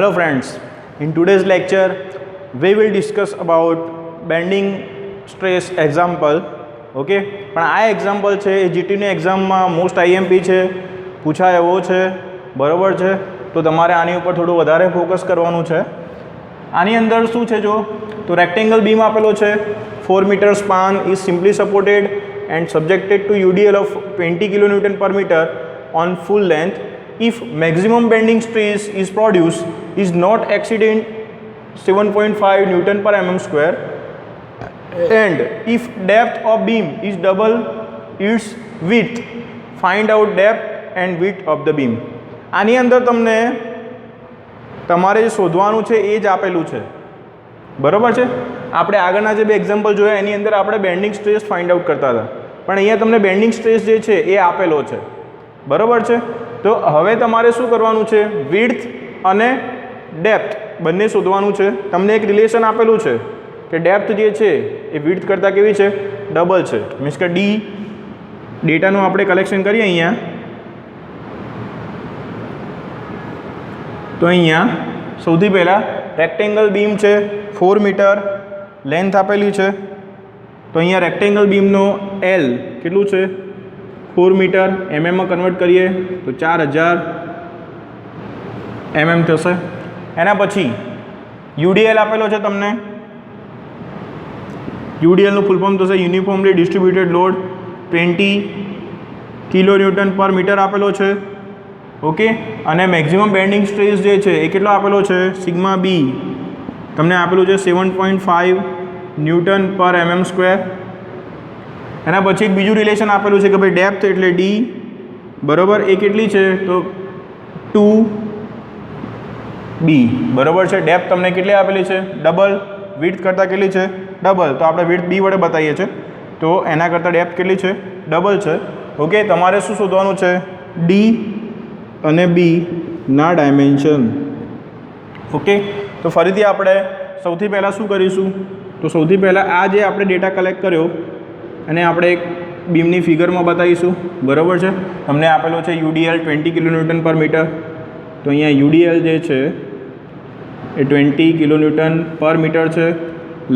Hello friends, in today's lecture we will discuss about bending stress example. Okay, પણ આ example છે એ જીટીની એક્ઝામમાં most IMP છે, પૂછાય એવો છે, બરાબર છે. તો તમારે આની ઉપર થોડું વધારે ફોકસ કરવાનું છે. આની અંદર શું છે જો, તો રેક્ટેંગલ બીમ આપેલો છે, 4 metre span is simply supported and subjected to UDL of 20 kilonewton per meter on full length if maximum bending stress is produced is not exceeding 7.5 Newton per mm square and if depth of beam is double its width, find out depth and width of the beam. આની અંદર તમને તમારે જે શોધવાનું છે એ જ આપેલું છે, બરાબર છે. આપણે આગળના જે બે એક્ઝામ્પલ જોયા એની અંદર આપણે બેન્ડિંગ સ્ટ્રેસ ફાઇન્ડ આઉટ કરતા હતા, પણ અહીંયા તમને બેન્ડિંગ સ્ટ્રેસ જે છે એ આપેલો છે, બરાબર છે. તો હવે તમારે શું કરવાનું છે, વિડ્થ અને ડેપ્થ બંને શોધવાનું છે. તમને એક રિલેશન આપેલું છે કે ડેપ્થ જે છે એ વિડ્થ કરતાં કેવી છે, ડબલ છે. મીન્સ કે ડી ડેટાનું આપણે કલેક્શન કરીએ અહીંયા, તો અહીંયા સૌથી પહેલાં રેક્ટેંગલ બીમ છે, 4 મીટર લેન્થ આપેલી છે. તો અહીંયા રેક્ટેંગલ બીમનો એલ કેટલું છે, 4 મીટર, એમએમમાં કન્વર્ટ કરીએ તો 4000 mm થશે. એના પછી યુડીએલ આપેલો છે તમને, યુડીએલનું ફૂલ ફોર્મ થશે uniformly distributed load, 20 kilonewton per meter આપેલો છે. ઓકે, અને મેક્સિમમ બેન્ડિંગ સ્ટ્રેસ જે છે એ કેટલો આપેલો છે, સિગ્મા બી તમને આપેલું છે 7.5 Newton per mm square. એના પછી એક બીજું રિલેશન આપેલું છે કે ભાઈ ડેપ્થ એટલે ડી બરાબર એ કેટલી છે, તો 2b બરાબર છે. ડેપ્થ તમને કેટલી આપેલી છે, ડબલ. વિડ્થ કરતાં કેટલી છે, ડબલ. તો આપણે વિડ્થ બી વડે બતાવીએ છીએ, તો એના કરતાં ડેપ્થ કેટલી છે, ડબલ છે. ઓકે, તમારે શું શોધવાનું છે, ડી અને બી ના ડાયમેન્શન. ઓકે, તો ફરીથી આપણે સૌથી પહેલાં શું કરીશું, તો સૌથી પહેલાં આ જે આપણે ડેટા કલેક્ટ કર્યો અને આપણે એક બીમની ફિગરમાં બતાવીશું, બરાબર છે. તમને આપેલો છે યુડીએલ 20 kilonewton per meter. તો અહીંયા યુડીએલ જે છે એ 20 kilonewton per meter છે.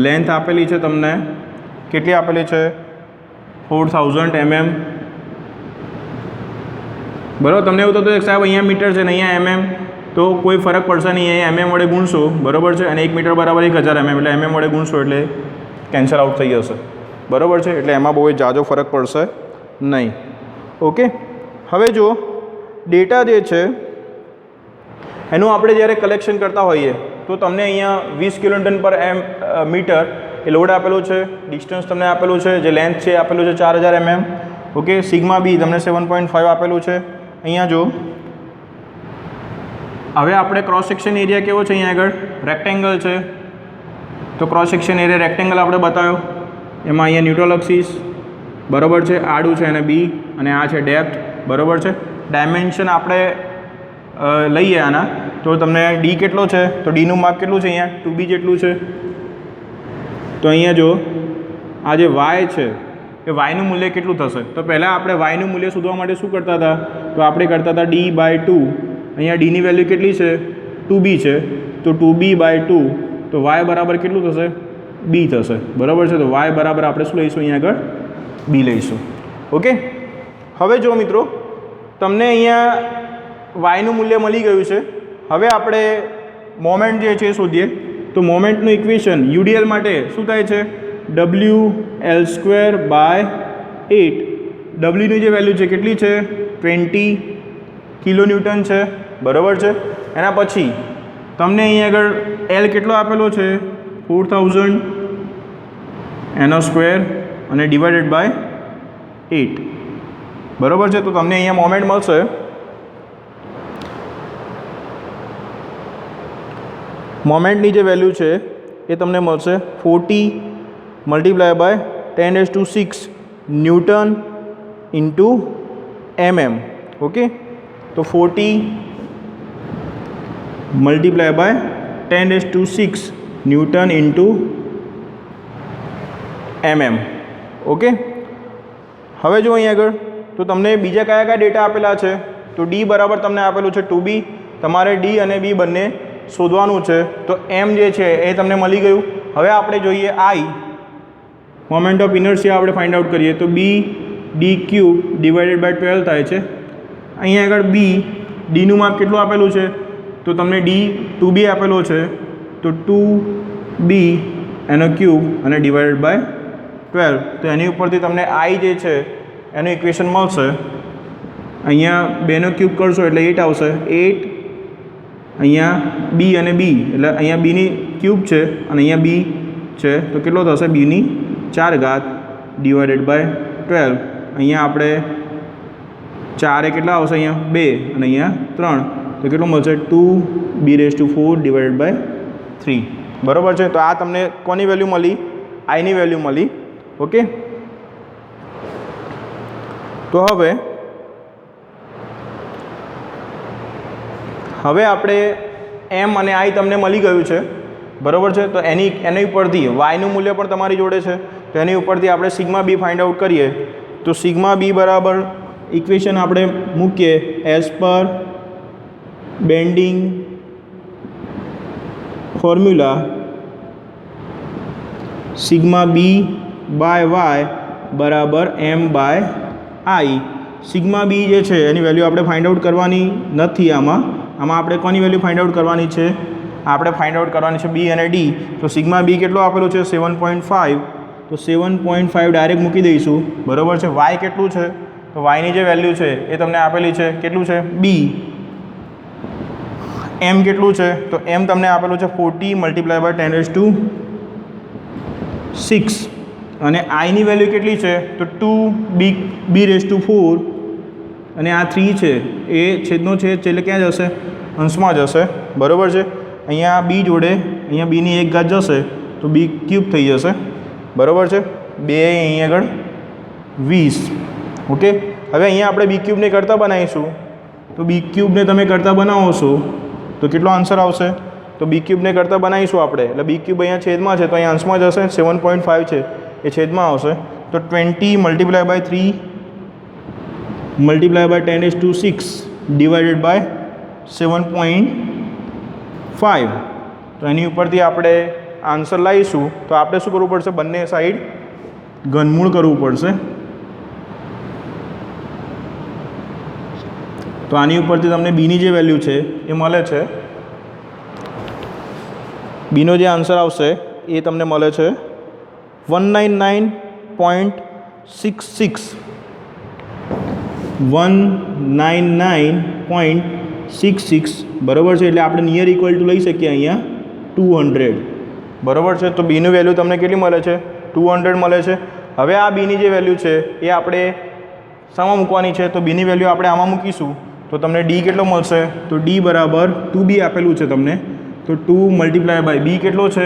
લેન્થ આપેલી છે તમને કેટલી આપેલી છે, 4000 mm. બરાબર. તમને એવું થતું સાહેબ અહીંયા મીટર છે ને અહીંયા mm, તો કોઈ ફરક પડશે નહીં, અહીંયા mm વડે ગુણશો, બરાબર છે. અને 1 મીટર બરાબર 1000 mm, એટલે mm વડે ગુણશો એટલે કેન્સલ આઉટ થઈ જશે, બરાબર છે. એટલે એમાં બહુ જાજો ફરક પડશે નહીં. ઓકે, હવે જો ડેટા જે છે એનું આપણે જ્યારે કલેક્શન કરતા હોઈએ તો તમને અહીંયા 20 kilonewton per મીટર એ લોડ આપેલો છે, ડિસ્ટન્સ તમને આપેલું છે, જે લેન્થ છે આપેલું છે 4000 mm. ઓકે, સિગ્મા બી તમને 7.5 આપેલું છે. અહીંયા જો હવે આપણે ક્રોસ સેક્શન એરિયા કેવો છે, અહીંયા આગળ રેક્ટેંગલ છે, તો ક્રોસ સેક્શન એરિયા રેક્ટેંગલ આપણે બતાવ્યો. એમાં અહીંયા ન્યુટ્રલ એક્સિસ બરાબર છે, આડું છે અને બી, અને આ છે ડેપ્થ, બરાબર છે. ડાયમેન્શન આપણે લઈએ આના, તો તમને ડી કેટલો છે, તો ડીનું માપ કેટલું છે, અહીંયા 2b જેટલું છે. તો અહીંયા જો આ જે વાય છે એ વાયનું મૂલ્ય કેટલું થશે, તો પહેલાં આપણે વાયનું મૂલ્ય શોધવા માટે શું કરતા હતા, તો આપણે કરતા હતા d/2. અહીંયા ડીની વેલ્યુ કેટલી છે, 2b છે, તો 2b/2, તો વાય બરાબર કેટલું થશે, બી થશે, બરાબર છે. તો વાય બરાબર આપણે શું લઈશું, અહીંયા આગળ બી લઈશું. ઓકે, હવે જો મિત્રો તમને અહીંયા વાયનું મૂલ્ય મળી ગયું છે. હવે આપણે મોમેન્ટ જે છે શોધીએ. તો મોમેન્ટનું ઇક્વેશન યુડીએલ માટે શું થાય છે, WL²/8. ડબલ્યુની જે વેલ્યુ છે કેટલી છે, 20 kilonewton છે, બરાબર છે. એના પછી તમને અહીંયા આગળ એલ કેટલો આપેલો છે, 4000 એનો સ્ક્વેર અને ડિવાઇડેડ બાય 8, બરાબર છે. તો તમને અહીંયા મોમેન્ટ મળશે મોમેન્ટની જે વેલ્યુ છે એ તમને મળશે 40 × 10⁶ ન્યૂટન ઇન્ટુ mm. ઓકે, તો 40 × 10⁶ ન્યૂટન ઇન્ટુ mm. ઓકે, હવે જો અહીં આગળ તો તમને બીજા કયા કયા ડેટા આપેલા છે, તો ડી બરાબર તમને આપેલું છે 2b. તમારે ડી અને બી બંને શોધવાનું છે. તો એમ જે છે એ તમને મળી ગયું. હવે આપણે જોઈએ આઈ, મોમેન્ટ ઓફ ઇનર્શિયા આપણે ફાઇન્ડ આઉટ કરીએ તો B D cube divided by 12 થાય છે. અહીંયા આગળ બી ડીનું માપ કેટલું આપેલું છે તો તમને ડી 2b આપેલો છે, તો 2b એનો ક્યુબ અને ડિવાઇડેડ બાય 12. તો એની ઉપરથી તમને આઈ જે છે એનું ઇક્વેશન મળશે. અહીંયા 2નો ક્યુબ કરશો એટલે 8 આવશે. 8 અહીંયા બી અને બી એટલે અહીંયા બીની ક્યુબ છે અને અહીંયા બી છે તો કેટલો થશે બીની 4 ઘાત ડિવાઇડેડ બાય 12. અહીંયા આપણે 4 એ કેટલા આવશે અહીંયા 2 અને અહીંયા 3 તો કેટલું મળશે 2b⁴ ડિવાઇડેડ બાય 3. બરાબર છે. તો આ તમને કોની વેલ્યુ મળી? આઈની વેલ્યુ મળી. ઓકે. તો હવે આપણે એમ અને આઈ તમને મળી ગયું છે. બરાબર છે. તો એની ઉપરથી વાયનું મૂલ્ય પણ તમારી જોડે છે તો એની ઉપરથી આપણે સિગ્મા બી ફાઇન્ડ આઉટ કરીએ. તો સિગ્મા બી બરાબર ઇક્વેશન આપણે મૂકીએ as per bending formula sigma B by Y બરાબર M by I. Sigma B જે છે એની વેલ્યુ આપણે ફાઇન્ડ આઉટ કરવાની નથી. આમાં આપણે કોની વેલ્યુ ફાઇન્ડ આઉટ કરવાની છે? આપણે ફાઇન્ડ આઉટ કરવાની છે બી અને ડી. તો સિગ્મા બી કેટલો આપેલો છે 7.5. તો 7.5 ડાયરેક્ટ મૂકી દઈશું. બરાબર છે. વાય કેટલું છે? તો વાયની જે વેલ્યુ છે એ તમને આપેલી છે કેટલું છે બી. એમ કેટલું છે? તો એમ તમને આપેલું છે 40 × 10⁶. અને આઈની વેલ્યુ કેટલી છે? તો 2b⁴ અને આ 3 છે એ છેદનો છેદ છે એટલે ક્યાં જશે? અંશમાં જશે. બરાબર છે. અહીંયા બી જોડે અહીંયા બીની 1 ઘાત જશે તો બી ક્યુબ થઈ જશે. બરાબર છે. 2 અહીં આગળ 20. ઓકે. હવે અહીંયા આપણે બી ક્યુબને કરતાં બનાવીશું. તો બી ક્યુબને તમે કરતાં બનાવો છો તો કેટલો આન્સર આવશે? તો બી ક્યુબને કરતાં બનાવીશું આપણે એટલે બી ક્યુબ અહીંયા છેદમાં છે તો અહીંયા અંશમાં જશે. 7.5 છે એ છેદમાં આવશે. તો 20 × 3 × 10⁶ ડિવાઇડેડ બાય 7.5. તો એની ઉપરથી આપણે આન્સર લાવીશું. તો આપણે શું કરવું પડશે? બંને સાઈડ ઘનમૂળ કરવું પડશે. તો આની ઉપરથી તમને બીની જે વેલ્યુ છે એ મળે છે. બીનો જે આન્સર આવશે એ તમને મળે છે 199.66. 199.66. બરાબર છે. એટલે આપણે નિયર ઇક્વલ ટુ લઈ શકીએ અહીંયા 200. બરાબર છે. તો બીનું વેલ્યુ તમને કેટલી મળે છે? 200 મળે છે. હવે આ બીની જે વેલ્યુ છે એ આપણે શામાં મૂકવાની છે? તો બીની વેલ્યુ આપણે આમાં મૂકીશું તો તમને ડી કેટલો મળશે? તો ડી બરાબર 2b આપેલું છે તમને તો 2 × બી કેટલો છે?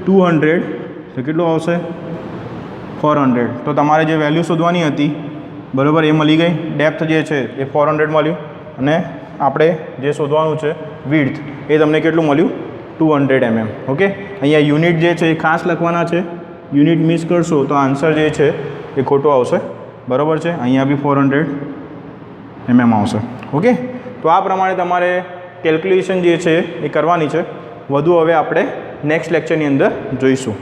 200 તો કેટલું આવશે? 400. તો તમારે જે વેલ્યુ શોધવાની હતી બરાબર એ મળી ગઈ. ડેપ્થ જે છે એ 400 મળ્યું અને આપણે જે શોધવાનું છે વિડ્થ એ તમને કેટલું મળ્યું? 200 mm. ઓકે. અહીંયા યુનિટ જે છે એ ખાસ લખવાના છે. યુનિટ મિસ કરશો તો આન્સર જે છે એ ખોટો આવશે. બરાબર છે. અહીંયા બી 400 mm આવશે. ઓકે. તો આ પ્રમાણે તમારે કેલ્ક્યુલેશન જે છે એ કરવાની છે. વધુ હવે આપણે નેક્સ્ટ લેક્ચરની અંદર જોઈશું.